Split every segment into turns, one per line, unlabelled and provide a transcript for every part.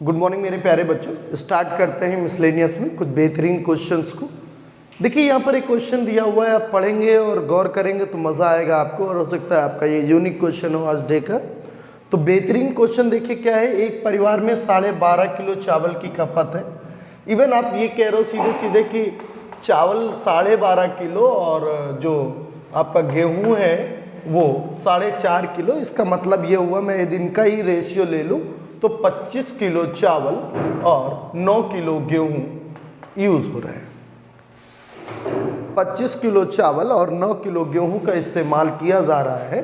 Good morning मेरे प्यारे बच्चों। स्टार्ट करते हैं मिसलेनियस में कुछ बेहतरीन क्वेश्चंस को। देखिए यहाँ पर एक क्वेश्चन दिया हुआ है, आप पढ़ेंगे और गौर करेंगे तो मज़ा आएगा आपको, और हो सकता है आपका ये यूनिक क्वेश्चन हो आज डे का। तो बेहतरीन क्वेश्चन देखिए क्या है। एक परिवार में 12.5 किलो चावल की खपत है। इवन आप ये कह रहे हो सीधे सीधे कि चावल 12.5 किलो और जो आपका गेहूँ है वो 4.5 किलो। इसका मतलब ये हुआ, मैं यदि इनका ही रेशियो ले लूँ तो 25 किलो चावल और 9 किलो गेहूं यूज हो रहा है। 25 किलो चावल और 9 किलो गेहूं का इस्तेमाल किया जा रहा है।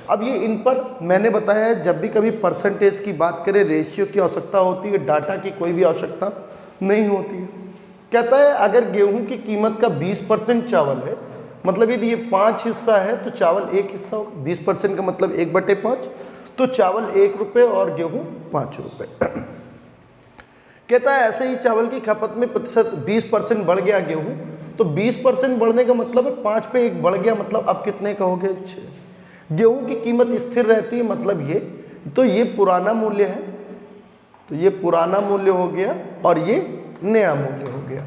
अब ये इन पर मैंने बताया है, जब भी कभी परसेंटेज की बात करें रेशियो की आवश्यकता होती है, डाटा की कोई भी आवश्यकता नहीं होती है। कहता है अगर गेहूं की कीमत का 20% चावल है, मतलब यदि ये 5 हिस्सा है तो चावल 1 हिस्सा होगा। 20% का मतलब 1/5, तो चावल 1 रुपये और गेहूं 5 रुपये। कहता है ऐसे ही चावल की खपत में प्रतिशत 20% बढ़ गया गेहूं, तो 20% बढ़ने का मतलब है 5 पे 1 बढ़ गया, मतलब अब कितने का हो गया 6। गेहूं की कीमत स्थिर रहती है, मतलब ये, तो ये पुराना मूल्य है, तो ये पुराना मूल्य हो गया और ये नया मूल्य हो गया।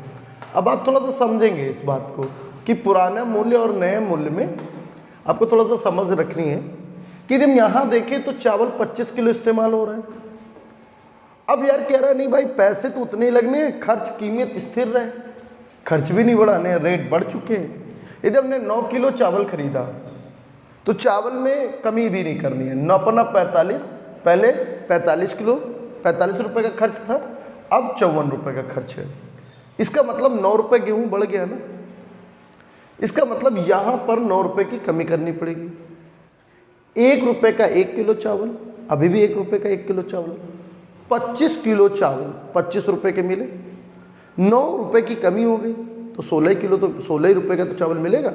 अब आप थोड़ा सा समझेंगे इस बात को कि पुराना मूल्य और नए मूल्य में आपको थोड़ा सा समझ रखनी है कि हम यहाँ देखें तो चावल 25 किलो इस्तेमाल हो रहा है। अब यार कह रहा है नहीं भाई पैसे तो उतने ही लगने हैं, खर्च कीमत स्थिर रहे, खर्च भी नहीं बढ़ाने, रेट बढ़ चुके हैं। यदि हमने 9 किलो चावल खरीदा तो चावल में कमी भी नहीं करनी है। 9 45, पहले 45 किलो 45 रुपये का खर्च था, अब 54 रुपये का खर्च है। इसका मतलब 9 रुपये गेहूँ बढ़ गया ना। इसका मतलब यहाँ पर 9 रुपये की कमी करनी पड़ेगी। 1 रुपये का 1 किलो चावल, अभी भी 1 रुपये का 1 किलो चावल, 25 किलो चावल 25 रुपये के मिले, 9 रुपये की कमी हो गई तो 16 किलो, तो 16 रुपये का तो चावल मिलेगा,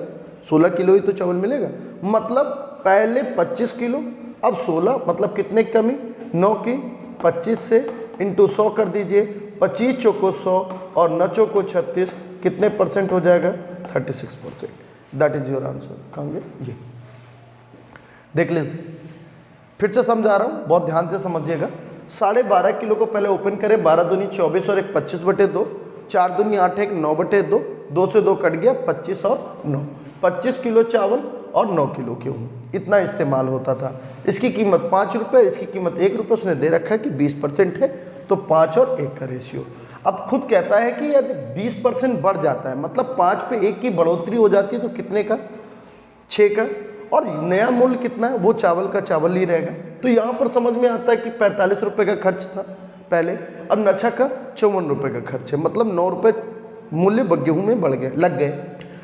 16 किलो ही तो चावल मिलेगा। मतलब पहले 25 किलो अब 16, मतलब कितने की कमी, 9 की 25 से इंटू 100 कर दीजिए, 25 चौको 100 और 9 चौको 36, कितने परसेंट हो जाएगा 36%। That is your answer. कहाँ गया ये, देख लीजिए फिर से समझा रहा हूँ, बहुत ध्यान से समझिएगा। 12.5 किलो को पहले ओपन करें, 12 दूनी 24 और 1 25/2, 4 दूनी 8 1 9/2, 2 से 2 कट गया 25 और 9, 25 किलो चावल और 9 किलो गेहूँ, इतना इस्तेमाल होता था। इसकी कीमत 5 रुपये, इसकी कीमत 1 रुपये। उसने दे रखा है कि 20% है तो 5 और 1 का रेशियो। अब खुद कहता है कि यदि 20% बढ़ जाता है, मतलब 5 पे 1 की बढ़ोतरी हो जाती है, तो कितने का 6 का, और नया मूल्य कितना है, वो चावल का चावल ही रहेगा। तो यहाँ पर समझ में आता है कि 45 रुपये का खर्च था पहले, अब नछा का 54 रुपये का खर्च है, मतलब 9 रुपये मूल्य गेहूँ में बढ़ गए, लग गए।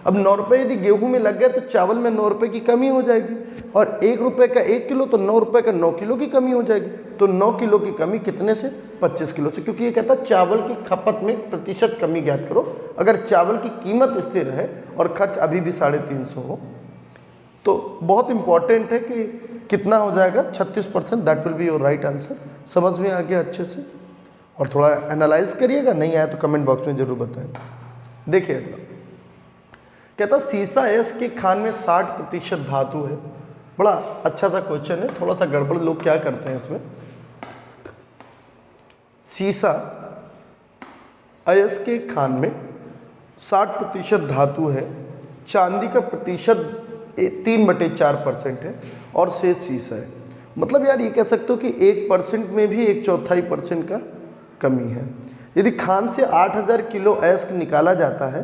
अब 9 रुपये यदि गेहूँ में लग गए तो चावल में 9 रुपये की कमी हो जाएगी, और 1 रुपये का 1 किलो तो 9 रुपये का 9 किलो की कमी हो जाएगी। तो 9 किलो की कमी कितने से, 25 किलो से, क्योंकि ये कहता है चावल की खपत में प्रतिशत कमी ज्ञात करो। अगर चावल की कीमत स्थिर है और खर्च अभी भी 350 हो, तो बहुत इंपॉर्टेंट है कि कितना हो जाएगा 36%। That will be your right answer. समझ में आ गया अच्छे से, और थोड़ा एनालाइज करिएगा, नहीं आया तो कमेंट बॉक्स में जरूर बताएं। देखिए अगला कहता सीसा एस के खान में 60% धातु है। बड़ा अच्छा सा क्वेश्चन है, थोड़ा सा गड़बड़ लोग क्या करते हैं इसमें। सीसा अयस के खान में 60% धातु है, चांदी का प्रतिशत 3/4% है और शेष सीसा है। मतलब यार ये कह सकते हो कि 1% में भी 1/4% का कमी है। यदि खान से 8000 किलो अयस्क निकाला जाता है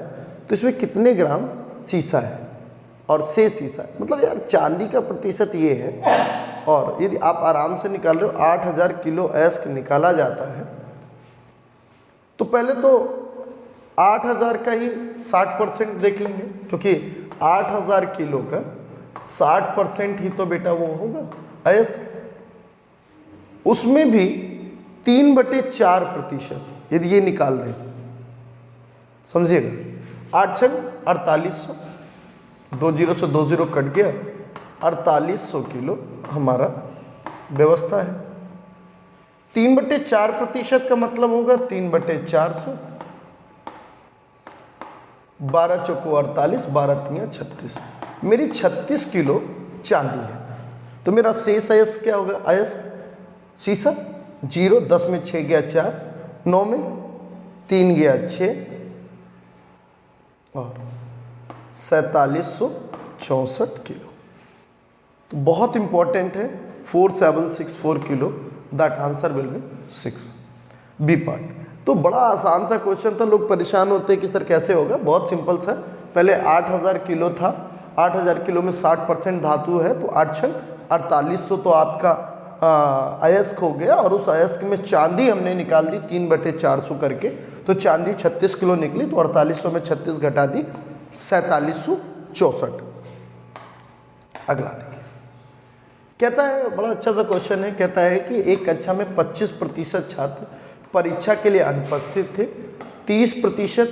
तो इसमें कितने ग्राम सीसा है और शेष सीसा है। मतलब यार चांदी का प्रतिशत ये है, और यदि आप आराम से निकाल रहे हो 8000 किलो अयस्क निकाला जाता है, तो पहले तो 8000 का ही 60% देख लेंगे, क्योंकि 8000 किलो का 60% ही तो बेटा वो होगा अयस्क। उसमें भी 3/4% यदि ये निकाल दें, समझिएगा, 8 छंग 4800, 2 0 से 2 0 कट गया, 4800 किलो हमारा व्यवस्था है। 3/4% का मतलब होगा 3/400, 12 चौको 48, 12 तियां 36, मेरी 36 किलो चांदी है। तो मेरा शेष अयस्क क्या होगा, अयस्क सीसा 0, 10 में 6 गया 4, 9 में 3 गया 6 और 4764 किलो। तो बहुत इंपॉर्टेंट है, 4764 kilo, that answer will be 6, B part. तो बड़ा आसान सा क्वेश्चन था, लोग परेशान होते हैं कि सर कैसे होगा, बहुत सिंपल सा। पहले 8000 किलो था, 8000 किलो में 60% धातु है, तो 8 छंग 4800 तो आपका अयस्क हो गया, और उस अयस्क में चांदी हमने निकाल दी 3/400 करके, तो चांदी 36 किलो निकली, तो 4800 में 36 घटा दी 4764। अगला देखिए, कहता है, बड़ा अच्छा सा क्वेश्चन है, कहता है कि एक कक्षा में 25% छात्र परीक्षा के लिए अनुपस्थित थे, 30%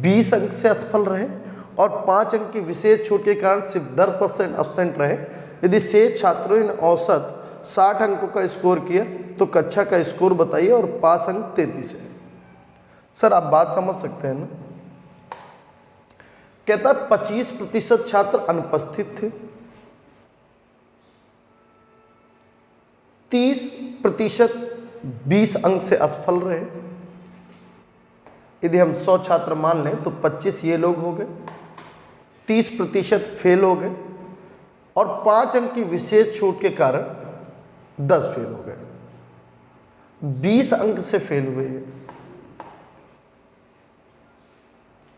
20 अंक से असफल रहे और 5 अंक की विशेष छूट के कारण सिर्फ 10% एब्सेंट रहे। यदि शेष छात्रों ने औसत 60 अंकों का स्कोर किया तो कक्षा का स्कोर बताइए और पास अंक 33 है। सर आप बात समझ सकते हैं ना, कहता है 25% छात्र अनुपस्थित थे, 30% 20 अंक से असफल रहे। यदि हम 100 छात्र मान लें तो 25 ये लोग हो गए, 30% फेल हो गए और 5 अंक की विशेष छूट के कारण 10 फेल हो गए। 20 अंक से फेल हुए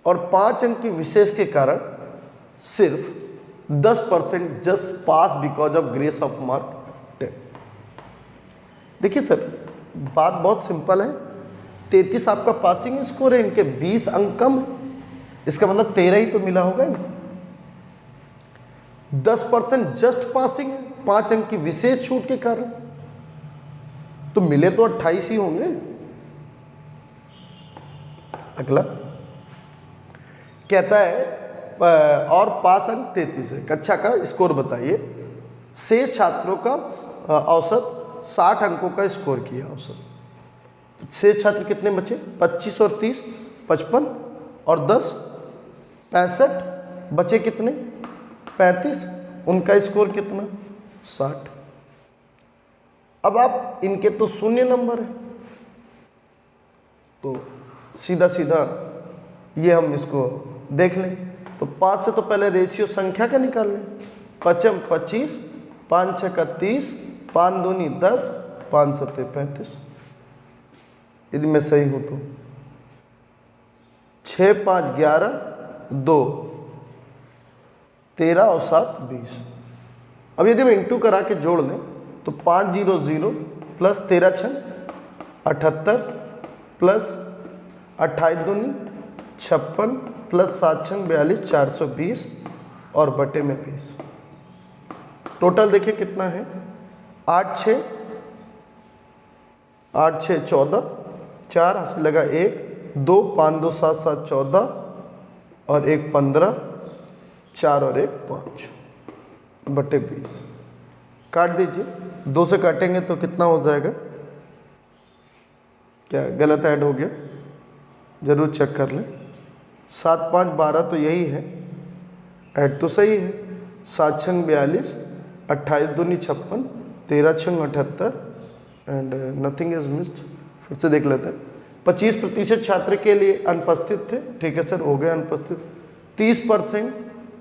और 5 अंक की विशेष के कारण सिर्फ 10% just pass because of grace of mark 10। देखिए सर, बात बहुत सिंपल है, 33 आपका पासिंग स्कोर है, इनके 20 अंक कम है, इसका मतलब 13 ही तो मिला होगा इनको। 10% जस्ट पासिंग है, 5 अंक की विशेष छूट के कारण, तो मिले तो 28 ही होंगे। अगला कहता है और पास अंक 33 है, कक्षा का स्कोर बताइए। शेष छात्रों का औसत 60 अंकों का स्कोर किया औसत। शेष छात्र कितने बचे? 25 और 30 55 और 10 65, बचे कितने? 35। उनका स्कोर कितना? 60। अब आप इनके तो शून्य नंबर है, तो सीधा सीधा ये हम इसको देख लें। तो 5 से तो पहले रेशियो संख्या का निकाल लें। 5 25, 5 6 30, 5 दूनी 10, 5 7 35। यदि मैं सही हूँ तो 6 5 11, 2 13 और 7 20। अब यदि हम इंटू करा के जोड़ लें तो 5 0 0 प्लस 13 6 78 प्लस 28 दूनी 56 प्लस 7 6 42 420 और बटे में 20। टोटल देखिए कितना है? 8 6 14, 4 से लगा 1 2 5 2 7 7 14 और 1 15, 4 और 1 5 बटे 20। काट दीजिए, 2 से काटेंगे तो कितना हो जाएगा? क्या गलत ऐड हो गया? जरूर चेक कर लें। 7 5 12 तो यही है, ऐड तो सही है। 7 6 42, 28 दूनी 56, 13 6 78 एंड नथिंग इज मिस्ड। फिर से देख लेते हैं। 25% छात्र के लिए अनुपस्थित थे, ठीक है सर, हो गए अनुपस्थित। 30%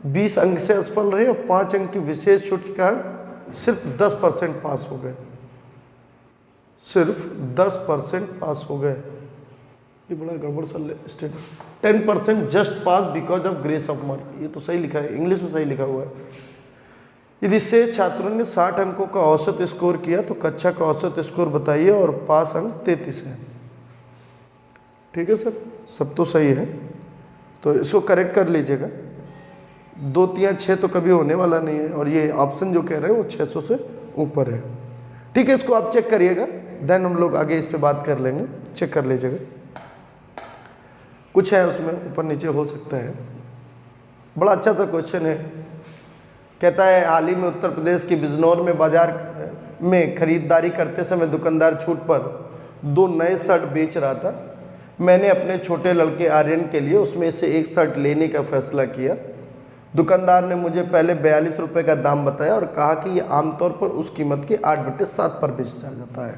20 अंक से असफल रहे और 5 अंक की विशेष छूट के कारण सिर्फ 10% पास हो गए, सिर्फ 10% पास हो गए। ये बड़ा गड़बड़ सा statement. 10% just pass because of grace of mark, ये तो सही लिखा है, इंग्लिश में सही लिखा हुआ है। यदि से छात्रों ने 60 अंकों का औसत स्कोर किया तो कक्षा का औसत स्कोर बताइए और पास अंक 33 है। ठीक है सर, सब तो सही है, तो इसको करेक्ट कर लीजिएगा। 2 3 6 तो कभी होने वाला नहीं है, और ये ऑप्शन जो कह रहे हैं वो 600 से ऊपर है। ठीक है, इसको आप चेक करिएगा, देन हम लोग आगे इस पे बात कर लेंगे। चेक कर लीजिएगा, कुछ है उसमें ऊपर नीचे हो सकता है। बड़ा अच्छा सा क्वेश्चन है। कहता है हाल ही में उत्तर प्रदेश के बिजनौर में बाजार में खरीदारी करते समय दुकानदार छूट पर 2 नए शर्ट बेच रहा था। मैंने अपने छोटे लड़के आर्यन के लिए उसमें से एक शर्ट लेने का फैसला किया। दुकानदार ने मुझे पहले 42 रुपये का दाम बताया और कहा कि यह आमतौर पर उस कीमत के 8/7 पर बेचा जाता है।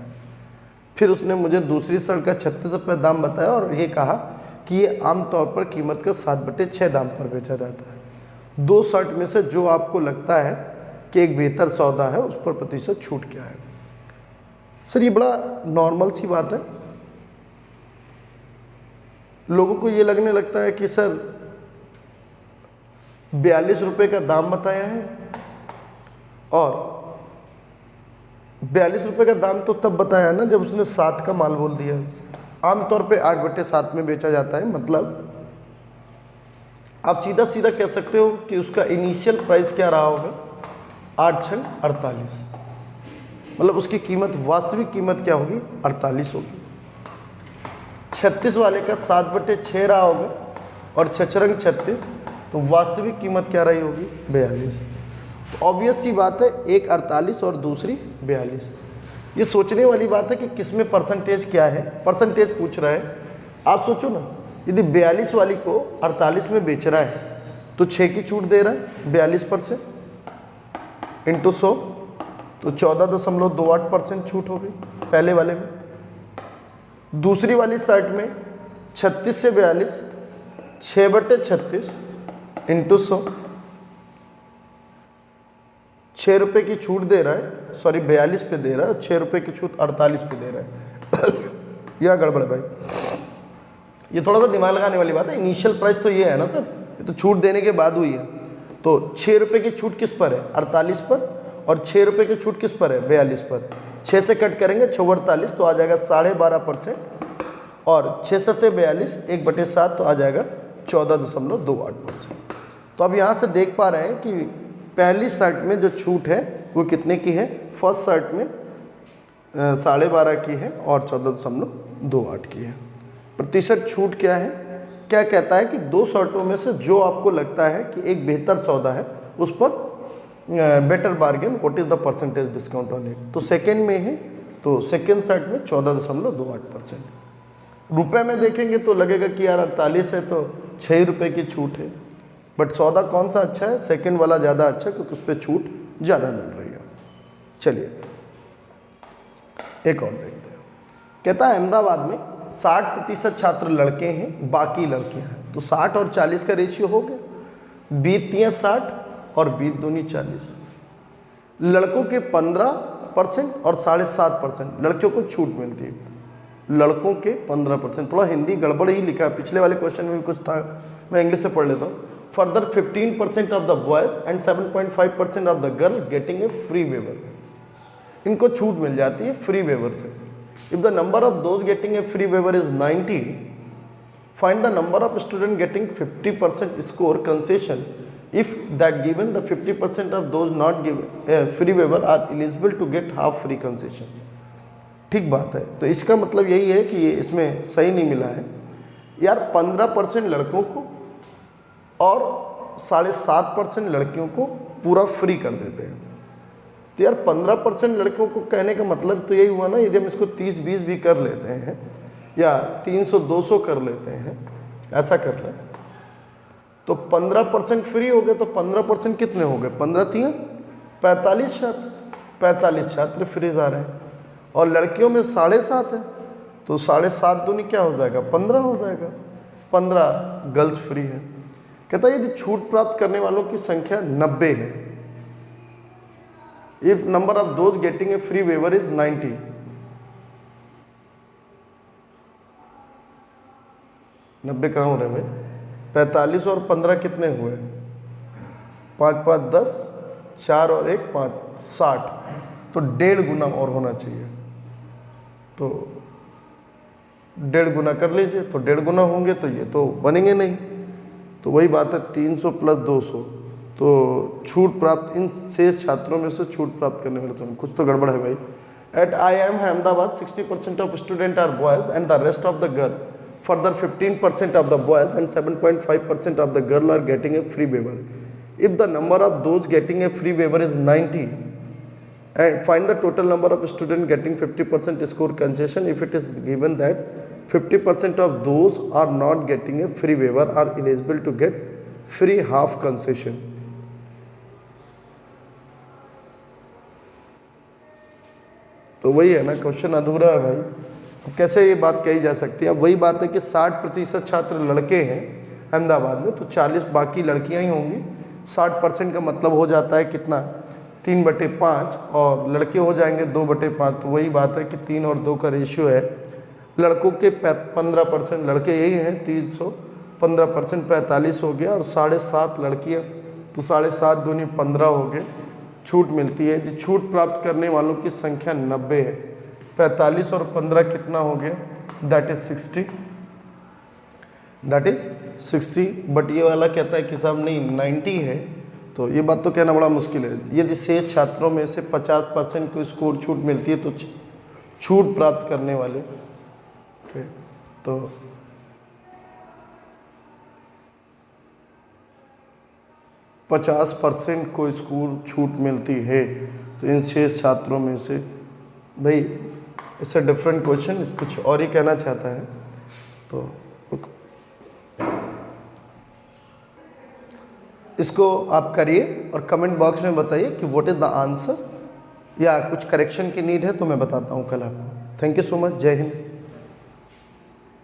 फिर उसने मुझे दूसरी शर्ट का 36 रुपये दाम बताया और ये कहा कि ये आमतौर पर कीमत का 7/6 दाम पर बेचा जाता है। 2 शर्ट में से जो आपको लगता है कि एक बेहतर सौदा है, उस पर प्रतिशत छूट क्या है? सर ये बड़ा नॉर्मल सी बात है। लोगों को ये लगने लगता है कि सर 42 रुपये का दाम बताया है, और 42 रुपये का दाम तो तब बताया ना जब उसने 7 का माल बोल दिया। आमतौर पे 8/7 में बेचा जाता है। मतलब आप सीधा सीधा कह सकते हो कि उसका इनिशियल प्राइस क्या रहा होगा, 8 छंग 48। मतलब उसकी कीमत, वास्तविक कीमत क्या होगी, 48 होगी। 36 वाले का 7/6 रहा होगा और 6 × 36, तो वास्तविक कीमत क्या रही होगी, 42। तो ऑब्वियस सी बात है, एक 48 और दूसरी 42। ये सोचने वाली बात है कि किसमें परसेंटेज क्या है, परसेंटेज पूछ रहा है। आप सोचो ना, यदि 42 वाली को 48 में बेच रहा है तो 6 की छूट दे रहा है 42% इंटू 100, तो 14.28% छूट हो गई पहले वाले में। दूसरी वाली शर्ट में 36 से 42, 6/36 इंटू 100, 6 रुपये की छूट दे रहा है, सॉरी 42 पे दे रहा है, 6 रुपये की छूट 48 पे दे रहा है। यह गड़बड़ है भाई, ये थोड़ा सा दिमाग लगाने वाली बात है। इनिशियल प्राइस तो ये है ना सर, ये तो छूट देने के बाद हुई है। तो 6 रुपये की छूट किस पर है, 48 पर, और 6 रुपये की छूट किस पर है, 42 पर। 6 से कट करेंगे 6/48 तो आ जाएगा 12.5%, और 6 सत्ते 42, 1/7 तो आ जाएगा 14.28%। तो अब यहाँ से देख पा रहे हैं कि पहली शर्ट में जो छूट है वो कितने की है, फर्स्ट शर्ट में 12.5 की है और 14.28 की है। प्रतिशत छूट क्या है, क्या कहता है कि 2 शर्टों में से जो आपको लगता है कि एक बेहतर सौदा है, उस पर better bargain, what is the percentage discount on it. तो सेकेंड में है, तो सेकेंड शर्ट में 14.28%। रुपए में देखेंगे तो लगेगा कि यार 48 है तो 6 रुपये की छूट है, बट सौदा कौन सा अच्छा है, सेकेंड वाला ज़्यादा अच्छा, क्योंकि उस पर छूट ज़्यादा मिल रही है। चलिए एक और देखते हैं। कहता है अहमदाबाद में 60% छात्र लड़के हैं, बाकी लड़कियां हैं। तो 60 और 40 का रेशियो हो गया, 20 60 और 20 40। लड़कों के 15% और 7.5% लड़कियों को छूट मिलती है। लड़कों के 15%, थोड़ा हिंदी गड़बड़ ही लिखा है, पिछले वाले क्वेश्चन में भी कुछ था, मैं इंग्लिश से पढ़ लेता हूँ। Further 15% of the boys and 7.5% of the girl getting a free waiver. इनको छूट मिल जाती है फ्री वेवर से। If the number of those getting a free waiver is 90, find the number of student getting 50% score concession if that given the 50% of those not given free waiver are eligible to get half free concession। ठीक बात है। तो इसका मतलब यही है कि ये इसमें सही नहीं मिला है यार। 15% लड़कों को और 7.5% लड़कियों को पूरा फ्री कर देते हैं। तो यार 15% लड़कों को कहने का मतलब तो यही हुआ ना, यदि हम इसको 30-20 भी कर लेते हैं या 300-200 कर लेते हैं, ऐसा कर लें, तो 15% फ्री हो गए। तो 15% कितने हो गए, 15 3 45 छात्र, 45 छात्र फ्री जा रहे हैं। और लड़कियों में 7.5 है, तो 7.5 दूनी क्या हो जाएगा, 15 हो जाएगा। 15 गर्ल्स फ्री है। कहता है यदि छूट प्राप्त करने वालों की संख्या 90 है, if number of those getting a free waiver is 90, नब्बे कहाँ हो रहे भाई, 45 और 15 कितने हुए, 5 5 10, 4 और 1 5, 60। तो 1.5 गुना और होना चाहिए। तो 1.5 गुना कर लीजिए, तो 1.5 गुना होंगे तो ये तो बनेंगे नहीं। तो वही बात है 300 + 200। तो छूट प्राप्त इन शेष छात्रों में से छूट प्राप्त करने वाले समय, कुछ तो गड़बड़ है भाई। At IIM Ahmedabad 60% of student are boys and the rest of the girl. Further 15% of the boys and 7.5% of the girl are getting a free waiver. If the number of those getting a free waiver is 90, and find the total number of students getting 50% score concession if it is given that 50% of those are not getting a free waiver are eligible to get free half concession. तो वही है ना, question अधूरा है भाई। अब कैसे ये बात कही जा सकती है? अब वही बात है कि 60% छात्र लड़के हैं अहमदाबाद में, तो 40 बाकी लड़कियां ही होंगी। 60% का मतलब हो जाता है कितना? 3/5, और लड़के हो जाएंगे 2/5। तो वही बात है कि 3 और 2 का रेशियो है। लड़कों के 15% लड़के यही हैं, 315%, 45 हो गया, और 7.5 लड़कियाँ, तो 7.5 दूनी 15 हो गए। छूट मिलती है। तो छूट प्राप्त करने वालों की संख्या 90 है। 45 और 15 कितना हो गया? That is 60। बट ये वाला कहता है कि साहब नहीं 90 है, तो ये बात तो कहना बड़ा मुश्किल है। यदि शेष छात्रों में से 50% को स्कोर छूट मिलती है तो छूट प्राप्त करने वाले, ओके, तो 50% को स्कोर छूट मिलती है, तो इन शेष छात्रों में से, भाई इट्स अ डिफरेंट क्वेश्चन, कुछ और ही कहना चाहता है। तो इसको आप करिए और कमेंट बॉक्स में बताइए कि व्हाट इज़ द आंसर, या कुछ करेक्शन की नीड है तो मैं बताता हूँ कल आपको। Thank you so much. जय हिंद।